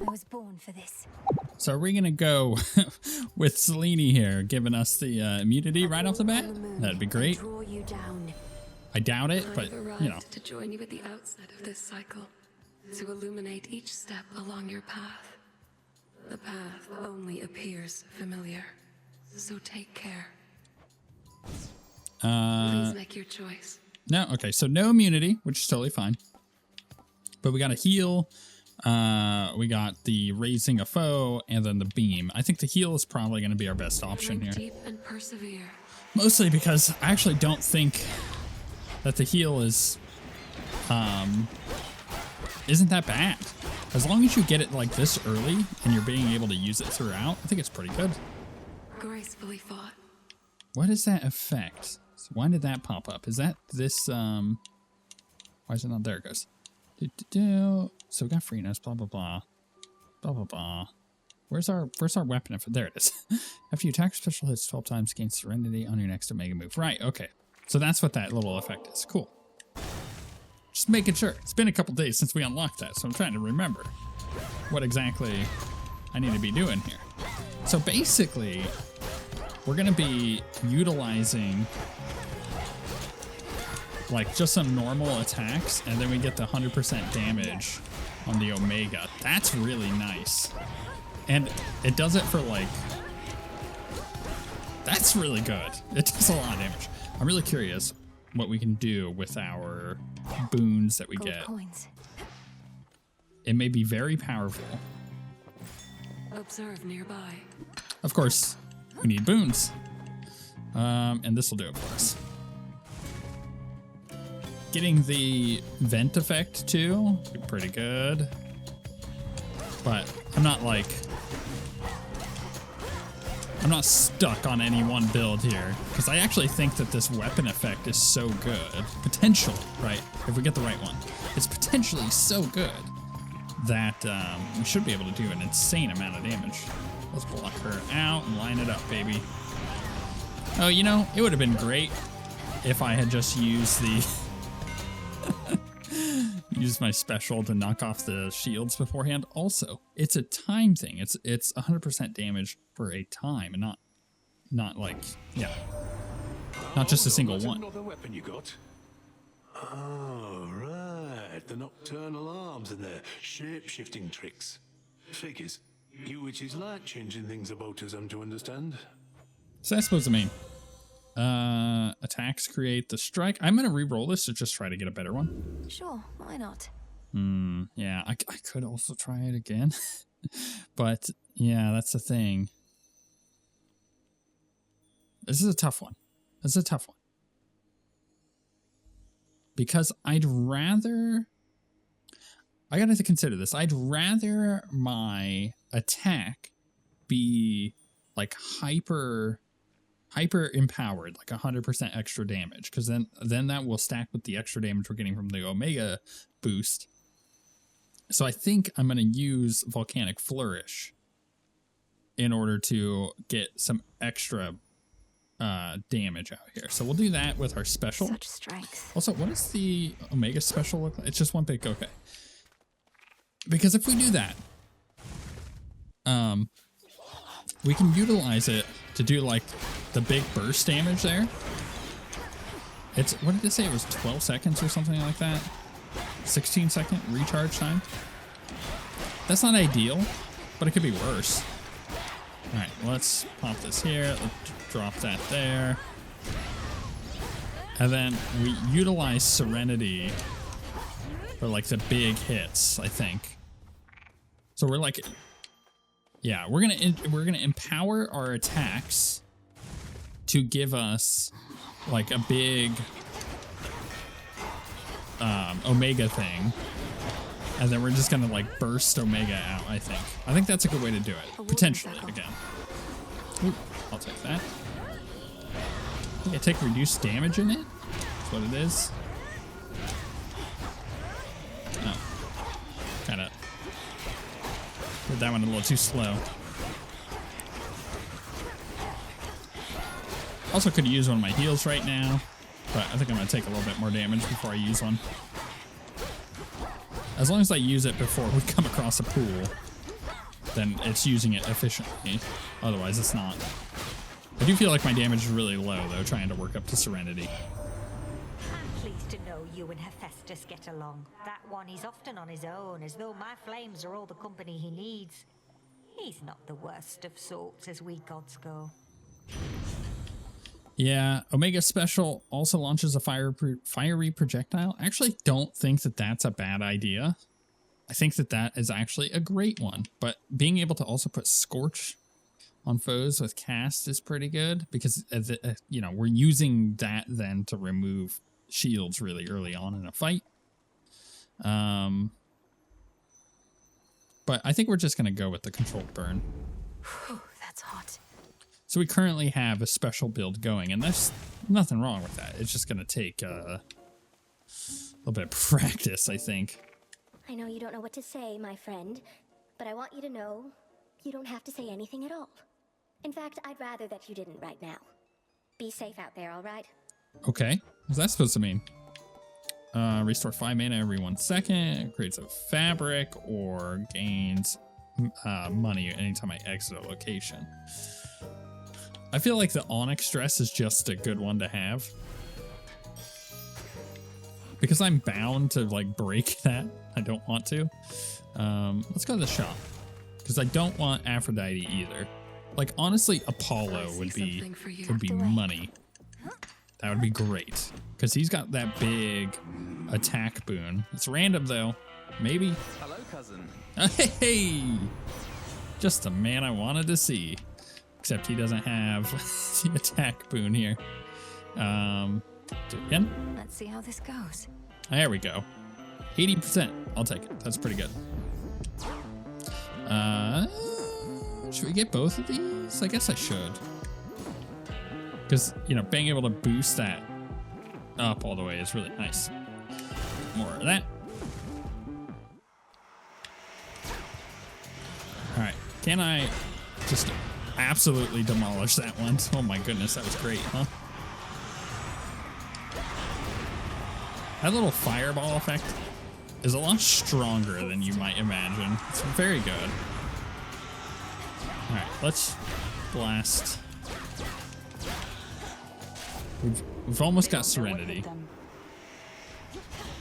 I was born for this. So are we gonna go with Selene here, giving us the immunity right off the bat? That'd be great. Draw you down. I doubt it, but you know. To join you at the outset of this cycle, to illuminate each step along your path. The path only appears familiar, so take care. Please make your choice. No, okay, so no immunity, which is totally fine. But we got a heal, we got the raising a foe, and then the beam. I think the heal is probably going to be our best option here. Deep and persevere. Mostly because I actually don't think that the heal is, isn't that bad. As long as you get it like this early and you're being able to use it throughout, I think it's pretty good. Gracefully fought. What is that effect? So why did that pop up? Is that this, why is it not? There it goes. So we got freeness, blah, blah, blah. Blah, blah, blah. Where's our weapon? There it is. After you attack special hits 12 times, gain serenity on your next Omega move. Right, okay. So that's what that little effect is. Cool. Just making sure. It's been a couple days since we unlocked that, so I'm trying to remember what exactly I need to be doing here. So basically, we're going to be utilizing like just some normal attacks, and then we get the 100% damage on the Omega. That's really nice. And it does it for like, that's really good. It does a lot of damage. I'm really curious what we can do with our boons that we get. Coins. It may be very powerful. Observe nearby. Of course, we need boons. And this will do it for us. Getting the vent effect too, pretty good. But I'm not stuck on any one build here, because I actually think that this weapon effect is so good, potentially, right? If we get the right one, it's potentially so good that we should be able to do an insane amount of damage. Let's block her out and line it up, baby. Oh, you know, it would have been great if I had just used the use my special to knock off the shields beforehand. Also, it's a time thing. It's 100% damage for a time, and not like, yeah, not just a single one. Another weapon you got? Oh, right. The nocturnal arms and their shape-shifting tricks. Figures. You witches like changing things about us, I'm to understand. So that's supposed to mean attacks create the strike. I'm gonna re-roll this to just try to get a better one. Sure, why not? Yeah, I could also try it again. But yeah, that's the thing. This is a tough one. Because I gotta consider this. I'd rather my attack be like hyper empowered, like 100% extra damage, because then that will stack with the extra damage we're getting from the Omega boost. So I think I'm going to use Volcanic Flourish in order to get some extra damage out here. So we'll do that with our special. Such strength. Also, what does the Omega special look like? It's just one big, okay. Because if we do that, we can utilize it to do like the big burst damage there. What did it say? It was 12 seconds or something like that. 16-second recharge time. That's not ideal, but it could be worse. All right, let's pop this here. Let's drop that there. And then we utilize Serenity for like the big hits, I think. So we're like, yeah, we're gonna empower our attacks to give us like a big Omega thing, and then we're just gonna like burst Omega out. I think that's a good way to do it. Potentially, again. Ooh, I'll take that. I think I take reduced damage in it. That's what it is. Oh, kind of did that one a little too slow. Also could use one of my heals right now, but I think I'm gonna take a little bit more damage before I use one. As long as I use it before we come across a pool, then it's using it efficiently. Otherwise, it's not. I do feel like my damage is really low, though, trying to work up to Serenity. I'm pleased to know you and Hephaestus get along. That one is often on his own, as though my flames are all the company he needs. He's not the worst of sorts as we gods go. Yeah, Omega Special also launches a fiery projectile. I actually don't think that that's a bad idea. I think that that is actually a great one. But being able to also put Scorch on foes with cast is pretty good because, you know, we're using that then to remove shields really early on in a fight. But I think we're just going to go with the controlled burn. Whew, that's hot. So we currently have a special build going, and there's nothing wrong with that. It's just going to take a little bit of practice, I think. I know you don't know what to say, my friend, but I want you to know you don't have to say anything at all. In fact, I'd rather that you didn't right now. Be safe out there, all right? Okay. What's that supposed to mean? Restore 5 mana every 1 second, creates a fabric, or gains money anytime I exit a location. I feel like the Onyx dress is just a good one to have. Because I'm bound to like break that. I don't want to. Let's go to the shop. Because I don't want Aphrodite either. Like honestly, Apollo would be money. That would be great. Because he's got that big attack boon. It's random though. Maybe. Hello, cousin. Hey! Just the man I wanted to see. Except he doesn't have the attack boon here. Do it again. Let's see how this goes. There we go. 80%. I'll take it. That's pretty good. Should we get both of these? I guess I should. Because, you know, being able to boost that up all the way is really nice. More of that. Alright. Can I just absolutely demolish that one? Oh my goodness, that was great, huh? That little fireball effect is a lot stronger than you might imagine. It's very good. Alright, let's blast. We've almost got Serenity.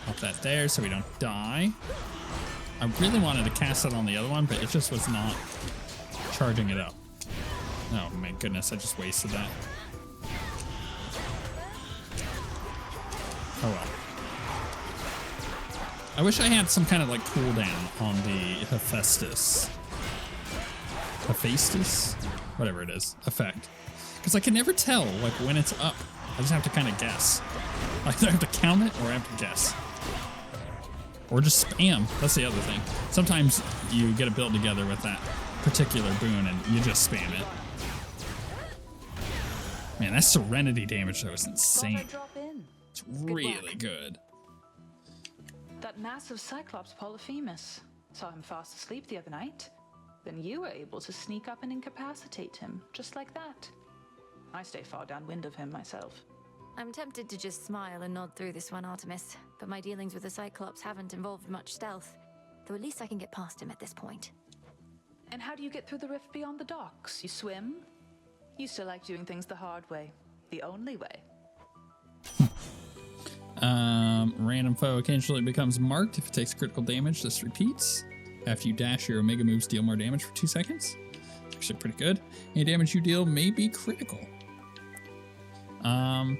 Pop that there so we don't die. I really wanted to cast it on the other one, but it just was not charging it up. Oh my goodness, I just wasted that. Oh well. I wish I had some kind of like cooldown on the Hephaestus. Hephaestus? Whatever it is. Effect. Because I can never tell like when it's up. I just have to kind of guess. I either have to count it or I have to guess. Or just spam. That's the other thing. Sometimes you get a build together with that particular boon and you just spam it. Man, that Serenity damage though is insane. It's really good. That massive Cyclops Polyphemus. Saw him fast asleep the other night. Then you were able to sneak up and incapacitate him, just like that. I stay far downwind of him myself. I'm tempted to just smile and nod through this one, Artemis, but my dealings with the Cyclops haven't involved much stealth, though at least I can get past him at this point. And how do you get through the rift beyond the docks? You swim? You still like doing things the hard way, the only way. Random foe occasionally becomes marked. If it takes critical damage, this repeats. After you dash, your Omega moves deal more damage for 2 seconds. Actually pretty good. Any damage you deal may be critical. I'm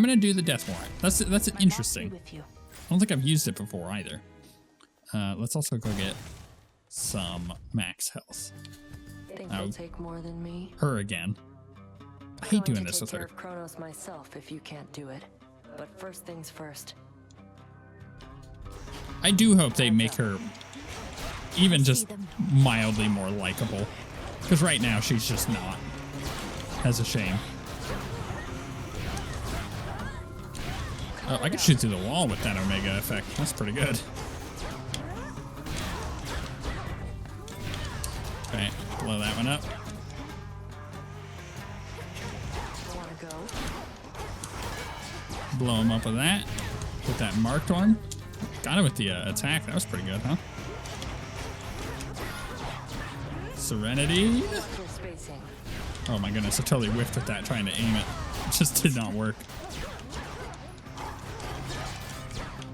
gonna do the Death Warrant. That's interesting. I don't think I've used it before either. Let's also go get some max health. Think you'll take more than me? Her again. I hate doing this with her. I'll take care of Kronos myself if you can't do it. But first things first. I do hope they make her even just mildly more likable. Because right now she's just not. That's a shame. Oh, I can shoot through the wall with that Omega effect. That's pretty good. Okay, blow that one up. blow him up with that. With that marked one. Got it with the attack. That was pretty good, huh? Serenity. Oh my goodness, I totally whiffed with that trying to aim it. It just did not work.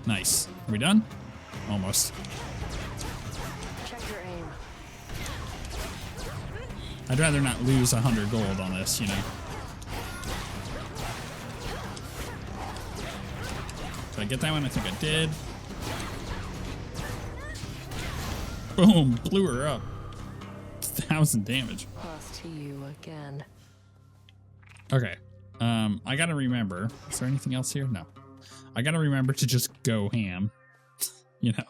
Nice. Are we done? Almost. Check your aim. I'd rather not lose 100 gold on this, you know. Did I get that one? I think I did. Boom, blew her up. 1,000 damage. Pass to you again. Okay. I gotta remember. Is there anything else here? No. I gotta remember to just go ham. You know.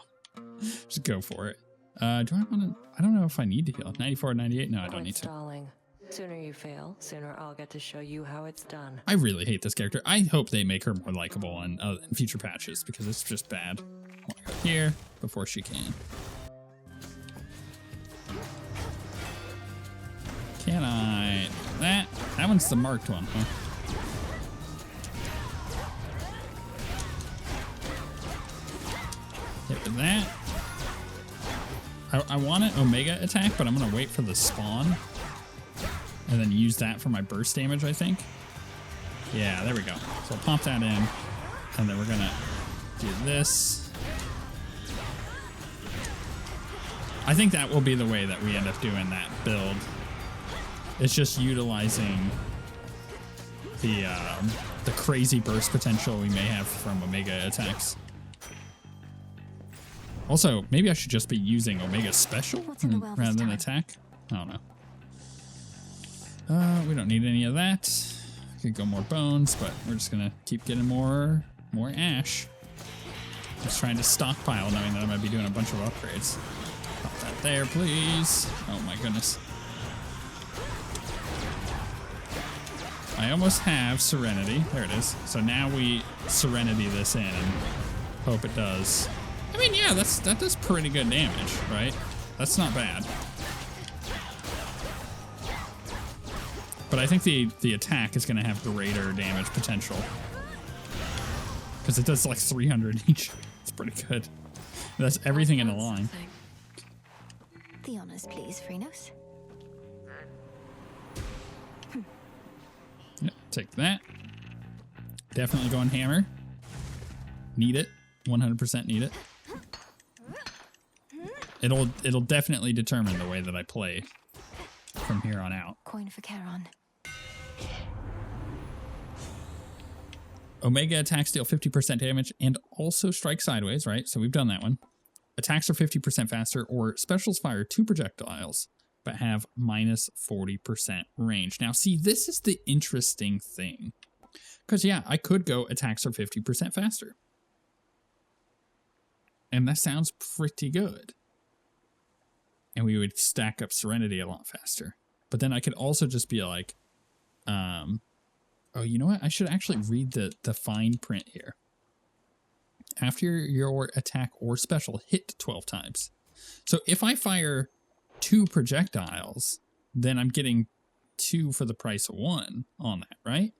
Just go for it. Do I want to? I don't know if I need to heal. 94, 98? No, I don't need to. Stalling. Sooner you fail, sooner I'll get to show you how it's done. I really hate this character. I hope they make her more likable in future patches because it's just bad. I want to go here before she can. Can I? That one's the marked one, huh? Hit with that. I want an Omega attack, but I'm going to wait for the spawn. And then use that for my burst damage, I think. Yeah, there we go. So I'll pop that in. And then we're going to do this. I think that will be the way that we end up doing that build. It's just utilizing the crazy burst potential we may have from Omega attacks. Also, maybe I should just be using Omega Special rather than attack. I don't know. We don't need any of that. Could go more bones, but we're just gonna keep getting more ash. Just trying to stockpile, knowing that I'm gonna be doing a bunch of upgrades. Pop that there, please. Oh my goodness. I almost have Serenity. There it is. So now we Serenity this in and hope it does. I mean, yeah, that does pretty good damage, right? That's not bad. But I think the attack is going to have greater damage potential. Because it does like 300 each. It's pretty good. That's everything in a line. The honors, please, Phrynos. Yeah, take that. Definitely going hammer. Need it. 100% need it. It'll definitely determine the way that I play from here on out. Coin for Charon. Omega attacks deal 50% damage and also strike sideways, right? So we've done that one. Attacks are 50% faster, or specials fire 2 projectiles, but have minus 40% range. Now, see, this is the interesting thing. Because, yeah, I could go attacks are 50% faster. And that sounds pretty good. And we would stack up Serenity a lot faster. But then I could also just be like, oh, you know what? I should actually read the fine print here. After your attack or special hit 12 times. So if I fire 2 projectiles, then I'm getting 2 for the price of 1 on that, right?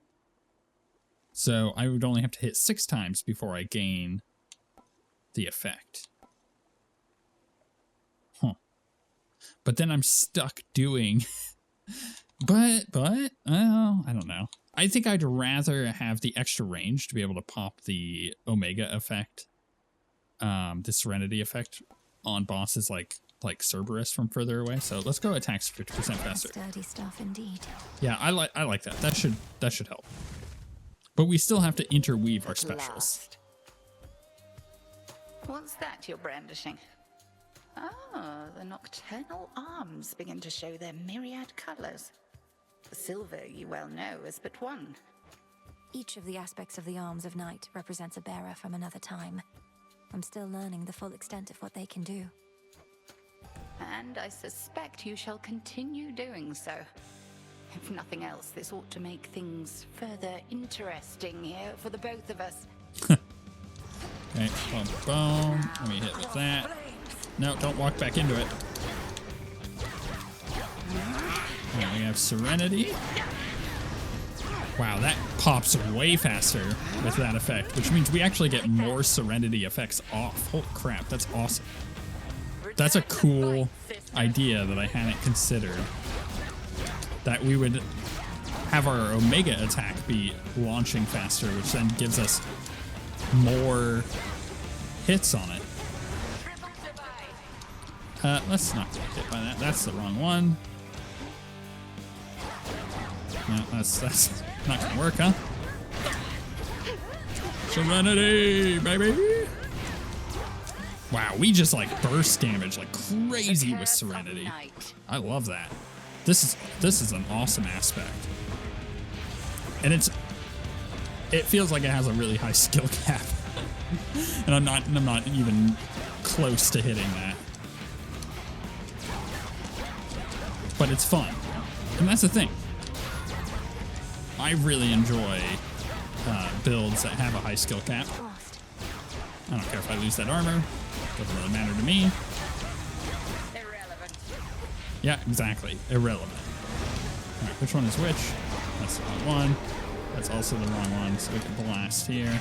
So I would only have to hit 6 times before I gain the effect. Huh. But then I'm stuck doing... but, oh, I don't know. I think I'd rather have the extra range to be able to pop the Omega effect, the Serenity effect on bosses like Cerberus from further away. So let's go attacks 50% faster. Sturdy stuff indeed. Yeah, I like that. That should help. But we still have to interweave our specials. What's that you're brandishing? Oh, the nocturnal arms begin to show their myriad colors. The silver, you well know, is but one. Each of the aspects of the arms of night represents a bearer from another time. I'm still learning the full extent of what they can do. And I suspect you shall continue doing so. If nothing else, this ought to make things further interesting here for the both of us. Okay, boom, boom. Let me hit with that. No, don't walk back into it. And we have Serenity. Wow, that pops way faster with that effect, which means we actually get more Serenity effects off. Holy crap, that's awesome. That's a cool idea that I hadn't considered. That we would have our Omega attack be launching faster, which then gives us more hits on it. Let's not get hit by that. That's the wrong one. No, that's not gonna work, huh? Serenity, baby! Wow, we just like burst damage like crazy with Serenity. I love that. This is an awesome aspect. And it feels like it has a really high skill cap. And I'm not even close to hitting that. But it's fun. And that's the thing. I really enjoy builds that have a high skill cap. I don't care if I lose that armor. Doesn't really matter to me. Irrelevant. Yeah, exactly. Irrelevant. All right, which one is which? That's the wrong one. That's also the wrong one, so we can blast here.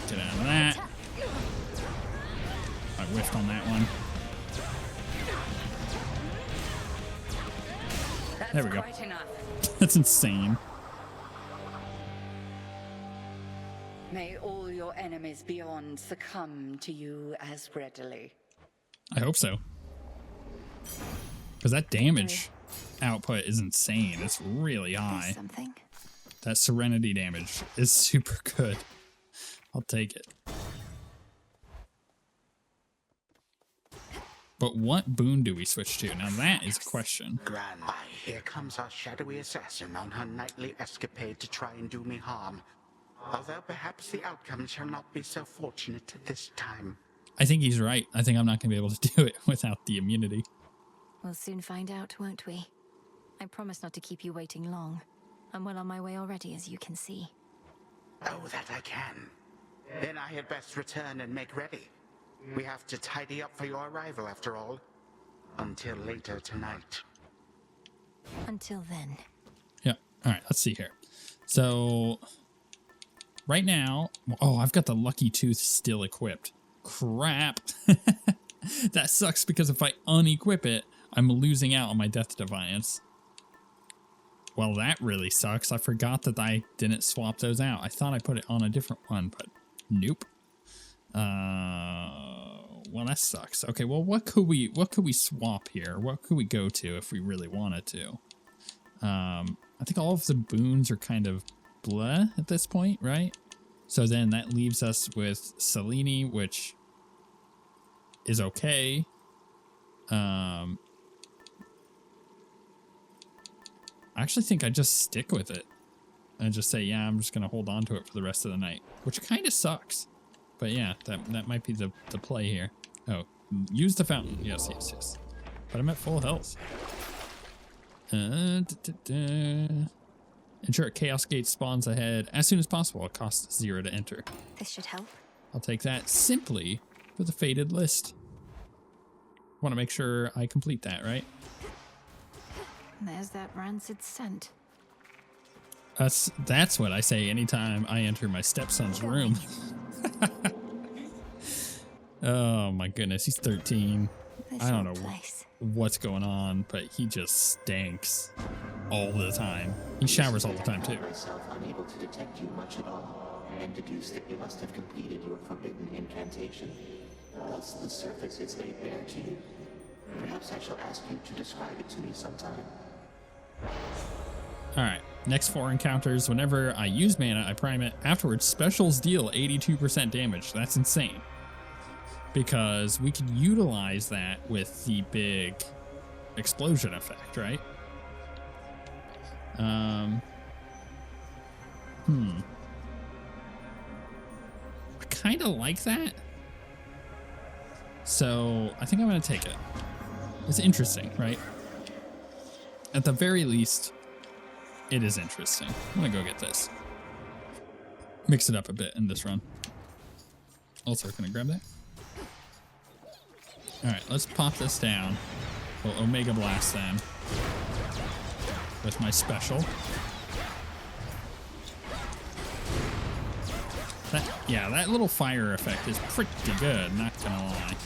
Get out of that. I whiffed on that one. There we go. That's insane. May all your enemies beyond succumb to you as readily. I hope so. Because that damage output is insane. It's really high. Something. That Serenity damage is super good. I'll take it. But what boon do we switch to? Now that is a question. Grandma, here comes our shadowy assassin on her nightly escapade to try and do me harm. Although perhaps the outcome shall not be so fortunate this time. I think he's right. I think I'm not going to be able to do it without the immunity. We'll soon find out, won't we? I promise not to keep you waiting long. I'm well on my way already, as you can see. Oh, that I can. Then I had best return and make ready. We have to tidy up for your arrival, after all. Until later tonight. Until then. Yeah. All right. Let's see here. So right now, oh, I've got the Lucky Tooth still equipped. Crap. That sucks because if I unequip it, I'm losing out on my Death Defiance. Well, that really sucks. I forgot that I didn't swap those out. I thought I put it on a different one, but nope. Well, that sucks. Okay, well, what could we swap here? What could we go to if we really wanted to? I think all of the boons are kind of blah at this point, right? So then that leaves us with Selene, which is okay. I actually think I just stick with it and just say, yeah, I'm just going to hold on to it for the rest of the night, which kind of sucks. But yeah, that might be the play here. Oh, use the fountain. Yes. But I'm at full health. Ensure a Chaos Gate spawns ahead as soon as possible. It costs 0 to enter. This should help. I'll take that simply for the Fated list. Want to make sure I complete that, right? There's that rancid scent. That's what I say anytime I enter my stepson's room. Oh my goodness, he's 13. I don't know what's going on, but he just stinks all the time. He showers all the time too. Myself unable to detect you much at all, and deduce that you must have completed your forbidden incantation. Thus, the surface is laid bare to you. Perhaps I shall ask you to describe it to me sometime. Alright, next 4 encounters. Whenever I use mana, I prime it. Afterwards, specials deal 82% damage. That's insane. Because we could utilize that with the big explosion effect, right? I kind of like that. So I think I'm going to take it. It's interesting, right? At the very least, it is interesting. I'm going to go get this. Mix it up a bit in this run. Also, can I grab that? All right, let's pop this down. We'll Omega Blast them. with my special. That little fire effect is pretty good, not gonna lie.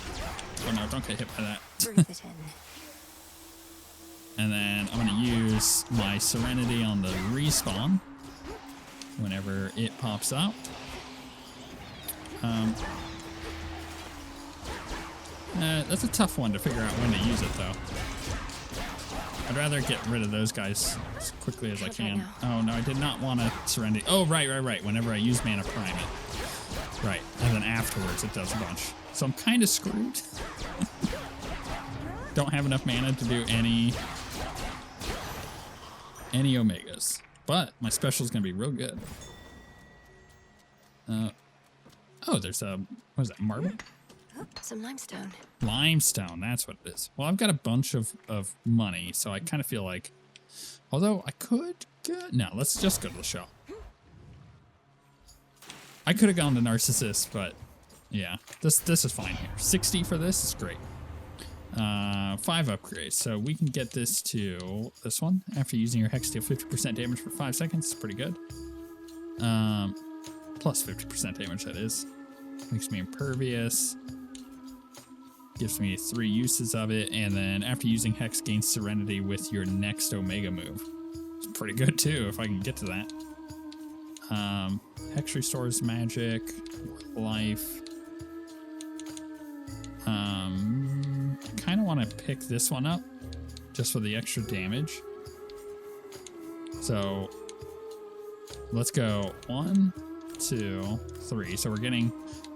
Oh no, don't get hit by that. Breathe it in. And then I'm gonna use my Serenity on the respawn whenever it pops up. That's a tough one to figure out when to use it though. I'd rather get rid of those guys as quickly as I can. Oh no, I did not want to Serenity. Oh, right. Whenever I use Mana Prime it. Right, and then afterwards it does a bunch. So I'm kind of screwed. Don't have enough mana to do any Omegas. But my special is going to be real good. Oh, there's a, what is that, marble? Some limestone. Limestone, that's what it is. Well, I've got a bunch of money, so I kind of feel like, although I could get, no, let's just go to the shop. I could have gone to Narcissus, but yeah, this is fine here. 60 for this is great. 5 upgrades, so we can get this to this one. After using your Hex, deal 50% damage for 5 seconds. It's pretty good. Plus 50% damage, that is. Makes me impervious. Gives me 3 uses of it, and then after using Hex, gains Serenity with your next Omega move. It's pretty good too, if I can get to that. Hex restores magic, life. Kind of want to pick this one up just for the extra damage. So let's go 1, 2, 3. So we're getting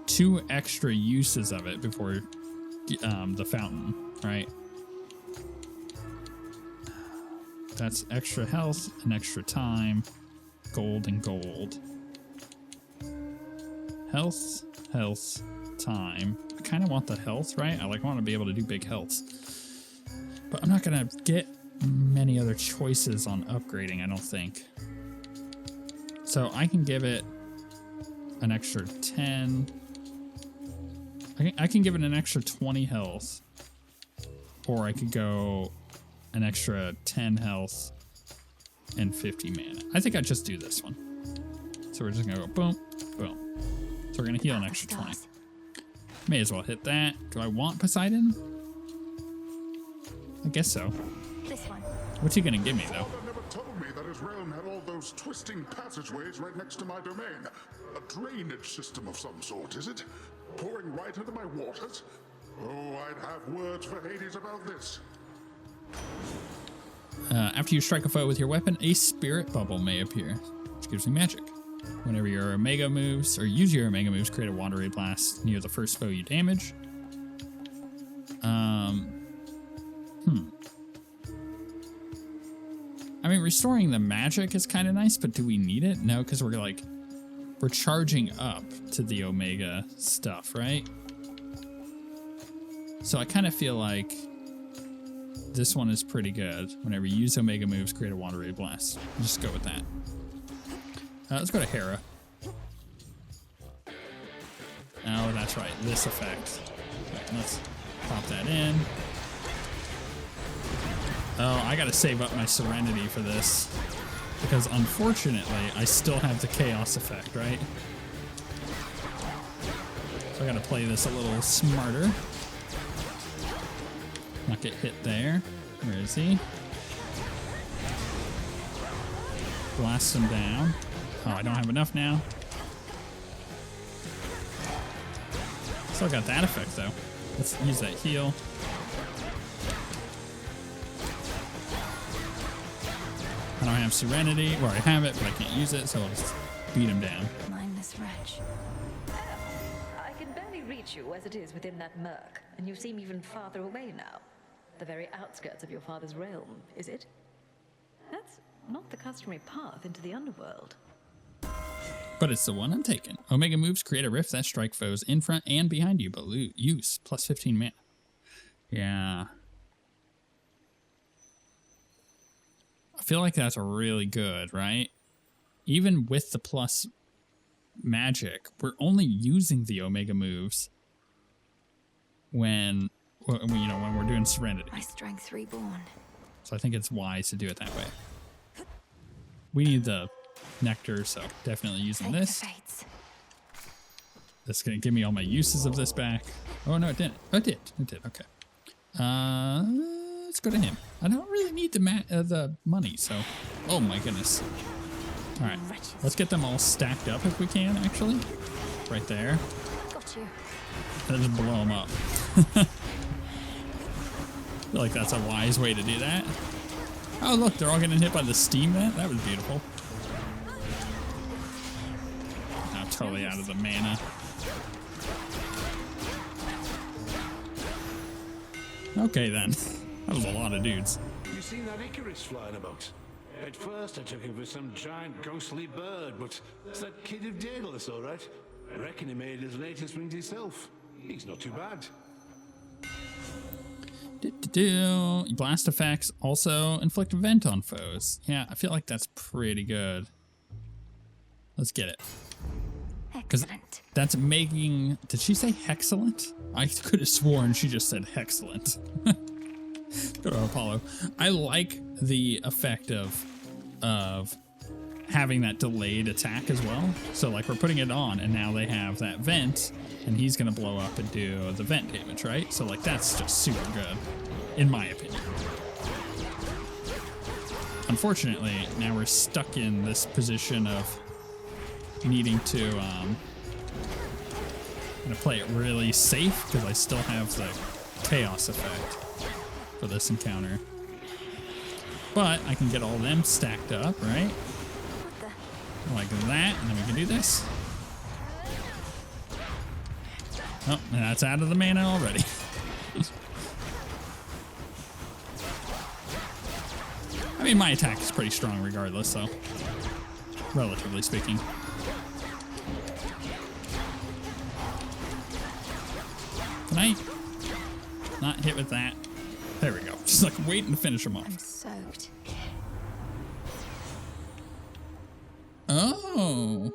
2 extra uses of it before the fountain, right? That's extra health and extra time. Gold and gold. Health, time. I kind of want the health, right? I want to be able to do big healths. But I'm not going to get many other choices on upgrading, I don't think. So I can give it an extra 10. I can give it an extra 20 health. Or I could go an extra 10 health and 50 mana. I think I'd just do this one. So we're just going to go boom, boom. So we're going to heal an extra 20. May as well hit that. Do I want Poseidon? I guess so. This one. What's he going to give me, though? Father never told me that his realm had all those twisting passageways right next to my domain. A drainage system of some sort, is it? Pouring right into my waters? Oh, I'd have words for Hades about this. After you strike a foe with your weapon, a spirit bubble may appear, which gives me magic. Whenever your Omega moves, or use your Omega moves, create a water ray blast near the first foe you damage. I mean, restoring the magic is kind of nice, but do we need it? No, because we're charging up to the Omega stuff, right? So I kind of feel like this one is pretty good. Whenever you use Omega moves, create a water ray blast. Just go with that. Let's go to Hera. Oh, that's right. This effect. Right, let's pop that in. Oh, I gotta save up my Serenity for this. Because unfortunately, I still have the Chaos effect, right? So I gotta play this a little smarter. Not get hit there. Where is he? Blast him down. Oh, I don't have enough now. Still got that effect, though. Let's use that heal. I don't have Serenity. Well, I have it, but I can't use it, so I'll just beat him down. Mindless wretch. I can barely reach you as it is within that murk, and you seem even farther away now. The very outskirts of your father's realm, is it? That's not the customary path into the underworld. But it's the one I'm taking. Omega moves create a rift that strike foes in front and behind you, but use plus 15 mana. Yeah. I feel like that's really good, right? Even with the plus magic, we're only using the Omega moves when we're doing Serenity. My strength reborn. So I think it's wise to do it that way. we need the nectar, so definitely using Thank the this. fates. That's gonna give me all my uses of this back. Oh no, it didn't. Oh, it did. It did. Okay. Let's go to him. I don't really need the money, so. Oh my goodness. All right, let's get them all stacked up if we can. Actually, right there. Got you. And just blow them up. I feel like that's a wise way to do that. Oh look, they're all getting hit by the steam vent. That was beautiful. I'm totally out of the mana. Okay then. That was a lot of dudes. You seen that Icarus flying about? At first I took him for some giant ghostly bird, but it's that kid of Daedalus, all right. I reckon he made his latest winged himself. He's not too bad. Blast effects also inflict vent on foes. Yeah, I feel like that's pretty good. Let's get it. Excellent. That's making... Did she say hexcellent? I could have sworn she just said hexcellent. Go to Apollo. I like the effect of having that delayed attack as well. So like we're putting it on and now they have that vent and he's gonna blow up and do the vent damage, right? So like that's just super good, in my opinion. Unfortunately, now we're stuck in this position of needing to I'm gonna play it really safe because I still have the chaos effect for this encounter. But I can get all them stacked up, right? Like that, and then we can do this. Oh, and that's out of the mana already. I mean, my attack is pretty strong regardless, so relatively speaking. Can I not hit with that? There we go. Just like waiting to finish him off. I'm soaked. Oh.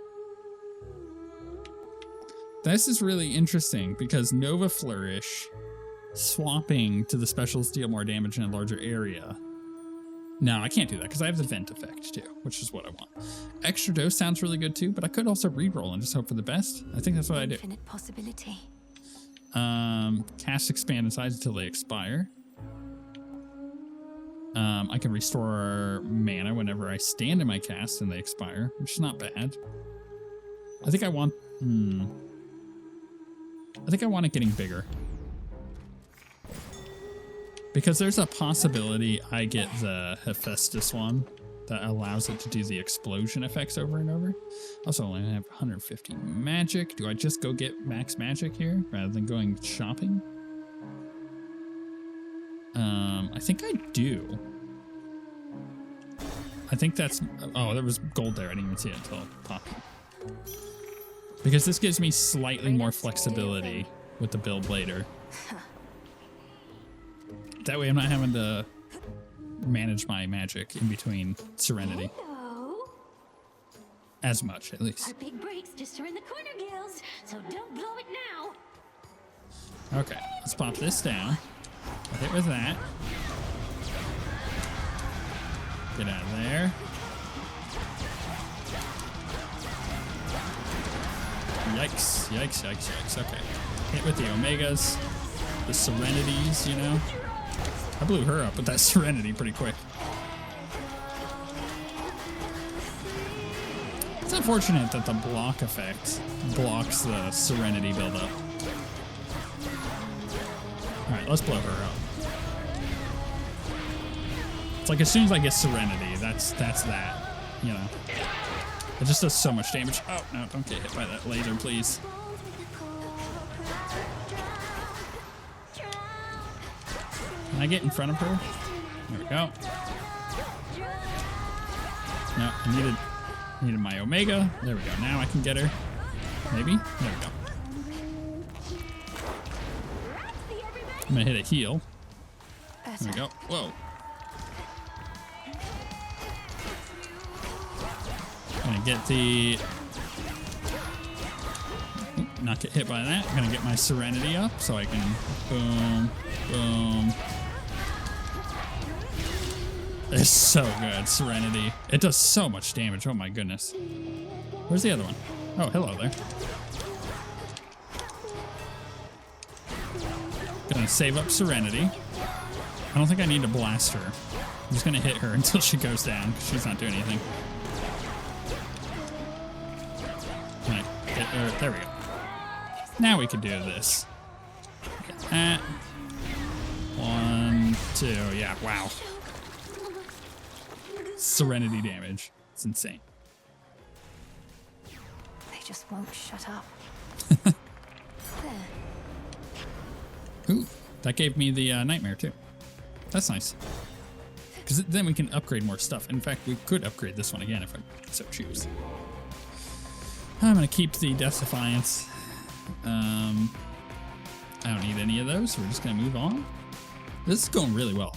This is really interesting because Nova Flourish swapping to the specials deal more damage in a larger area. No, I can't do that because I have the vent effect too, which is what I want. Extra dose sounds really good too, but I could also reroll and just hope for the best. I think that's what I do. Infinite possibility. Cast expand in size until they expire. I can restore mana whenever I stand in my cast and they expire, which is not bad. I think I want... I think I want it getting bigger. Because there's a possibility I get the Hephaestus one that allows it to do the explosion effects over and over. Also, I only have 150 magic. Do I just go get max magic here rather than going shopping? I think I do. I think that's... Oh, there was gold there. I didn't even see it until it popped. Because this gives me slightly more flexibility with the build later. That way I'm not having to manage my magic in between Serenity. Hello. As much, at least. Our big break's just around the corner, Gills, so don't blow it now. Okay, let's pop this down. I'll hit with that. Get out of there. Yikes, yikes, yikes, yikes. Okay. Hit with the Omegas. The Serenities, you know. I blew her up with that Serenity pretty quick. It's unfortunate that the block effect blocks the Serenity buildup. Alright, let's blow her up. It's like as soon as I get Serenity, that's that, you know. It just does so much damage. Oh, no, don't get hit by that laser, please. Can I get in front of her? There we go. No, I needed my Omega. There we go. Now I can get her. Maybe? There we go. I'm gonna hit a heal. There we go. Whoa. Gonna get the... Not get hit by that. I'm gonna get my Serenity up so I can boom, boom. It's so good, Serenity. It does so much damage. Oh my goodness. Where's the other one? Oh, hello there. Gonna save up Serenity. I don't think I need to blast her. I'm just gonna hit her until she goes down, because she's not doing anything. Right. Hit her. There we go. Now we can do this. 1, 2, yeah, wow. Serenity damage. It's insane. They just won't shut up. There. Ooh, that gave me the nightmare too. That's nice. Because then we can upgrade more stuff. In fact, we could upgrade this one again if I so choose. I'm going to keep the Death Defiance. I don't need any of those, so we're just going to move on. This is going really well.